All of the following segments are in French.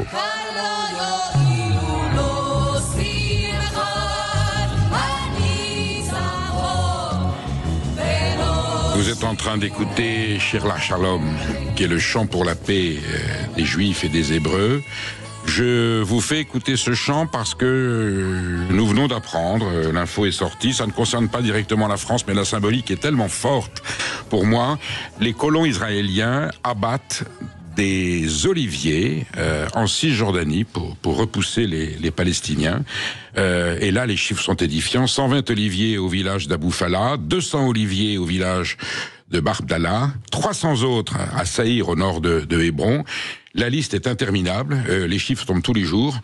Radio. Vous êtes en train d'écouter Shir Shalom, qui est le chant pour la paix des Juifs et des Hébreux. Je vous fais écouter ce chant parce que nous venons d'apprendre, l'info est sortie, ça ne concerne pas directement la France, mais la symbolique est tellement forte pour moi. Les colons israéliens abattent des oliviers en Cisjordanie pour repousser les Palestiniens. Et là, les chiffres sont édifiants. 120 oliviers au village d'Abou Fala, 200 oliviers au village de Barbdallah, 300 autres à Saïr au nord de Hébron. La liste est interminable, les chiffres tombent tous les jours.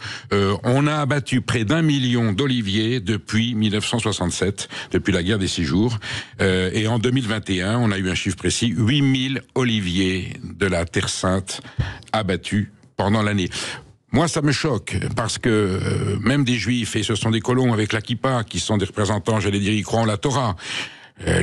On a abattu près d'1 million d'oliviers depuis 1967, depuis la guerre des 6 jours. Et en 2021, on a eu un chiffre précis, 8000 oliviers de la Terre Sainte abattus pendant l'année. Moi, ça me choque, parce que même des Juifs, et ce sont des colons avec la kippa, qui sont des représentants, j'allais dire, ils croient en la Torah.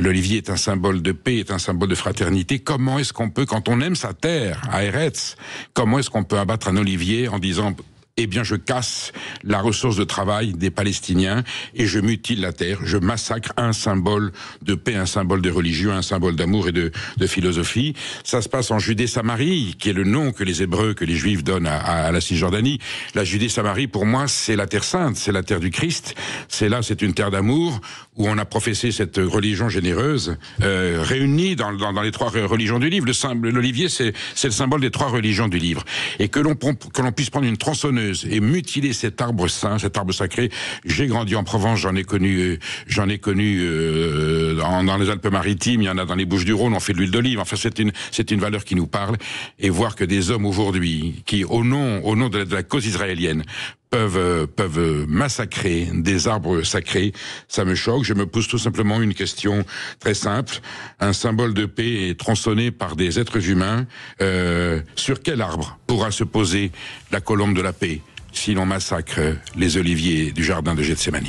L'olivier est un symbole de paix, est un symbole de fraternité. Comment est-ce qu'on peut, quand on aime sa terre, à Eretz, comment est-ce qu'on peut abattre un olivier en disant eh bien, je casse la ressource de travail des Palestiniens et je mutile la terre, je massacre un symbole de paix, un symbole de religion, un symbole d'amour et de philosophie. Ça se passe en Judée-Samarie, qui est le nom que les Hébreux, que les Juifs donnent à la Cisjordanie. La Judée-Samarie, pour moi, c'est la terre sainte, c'est la terre du Christ. C'est une terre d'amour où on a professé cette religion généreuse, réunie dans les 3 religions du livre. L'olivier, c'est le symbole des 3 religions du livre. Et que l'on puisse prendre une tronçonneuse et mutiler cet arbre saint, cet arbre sacré. J'ai grandi en Provence, j'en ai connu dans les Alpes-Maritimes, il y en a dans les Bouches-du-Rhône, on fait de l'huile d'olive. Enfin, c'est une valeur qui nous parle. Et voir que des hommes aujourd'hui, qui au nom de la cause israélienne, peuvent massacrer des arbres sacrés, ça me choque. Je me pose tout simplement une question très simple. Un symbole de paix est tronçonné par des êtres humains. Sur quel arbre pourra se poser la colombe de la paix si l'on massacre les oliviers du jardin de Gethsémani?